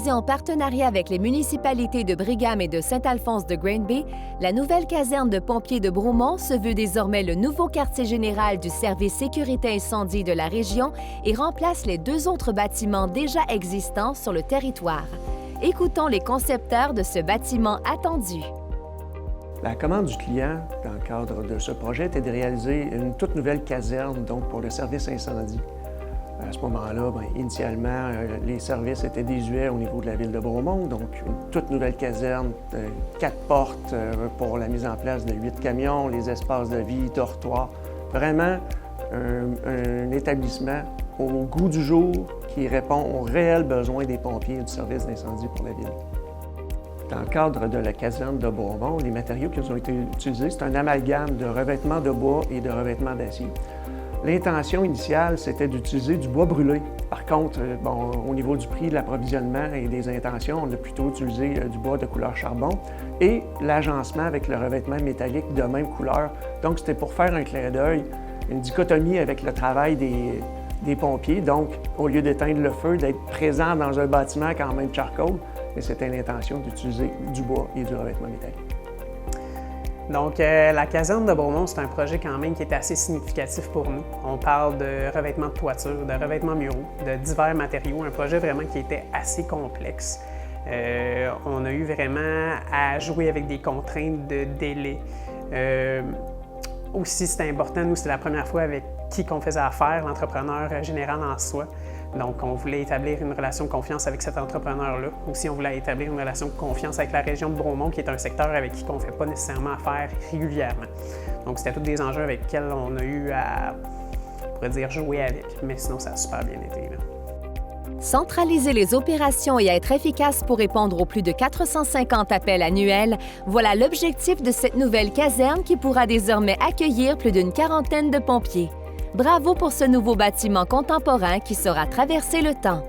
Réalisée en partenariat avec les municipalités de Brigham et de Saint-Alphonse de Granby, la nouvelle caserne de pompiers de Bromont se veut désormais le nouveau quartier général du service sécurité incendie de la région et remplace les 2 autres bâtiments déjà existants sur le territoire. Écoutons les concepteurs de ce bâtiment attendu. La commande du client, dans le cadre de ce projet, était de réaliser une toute nouvelle caserne donc pour le service incendie. À ce moment-là, initialement, les services étaient désuets au niveau de la ville de Bromont, donc une toute nouvelle caserne, 4 portes pour la mise en place de 8 camions, les espaces de vie, dortoirs. Vraiment un établissement au goût du jour qui répond aux réels besoins des pompiers et du service d'incendie pour la ville. Dans le cadre de la caserne de Bromont, les matériaux qui ont été utilisés, c'est un amalgame de revêtements de bois et de revêtements d'acier. L'intention initiale, c'était d'utiliser du bois brûlé. Par contre, au niveau du prix de l'approvisionnement et des intentions, on a plutôt utilisé du bois de couleur charbon et l'agencement avec le revêtement métallique de même couleur. Donc, c'était pour faire un clin d'œil, une dichotomie avec le travail des pompiers. Donc, au lieu d'éteindre le feu, d'être présent dans un bâtiment quand même charcoal, et c'était l'intention d'utiliser du bois et du revêtement métallique. Donc, la caserne de Bromont, c'est un projet quand même qui est assez significatif pour nous. On parle de revêtement de toiture, de revêtement muraux, de divers matériaux, un projet vraiment qui était assez complexe. On a eu vraiment à jouer avec des contraintes de délai. Aussi, c'était important, nous, c'est la première fois avec qui qu'on faisait affaire, l'entrepreneur général en soi. Donc, on voulait établir une relation de confiance avec cet entrepreneur-là. Aussi, on voulait établir une relation de confiance avec la région de Bromont, qui est un secteur avec qui on ne fait pas nécessairement affaire régulièrement. Donc, c'était tous des enjeux avec lesquels on a eu à, on pourrait dire, jouer avec. Mais sinon, ça a super bien été, là. Centraliser les opérations et être efficace pour répondre aux plus de 450 appels annuels, voilà l'objectif de cette nouvelle caserne qui pourra désormais accueillir plus d'une 40aine de pompiers. Bravo pour ce nouveau bâtiment contemporain qui saura traverser le temps.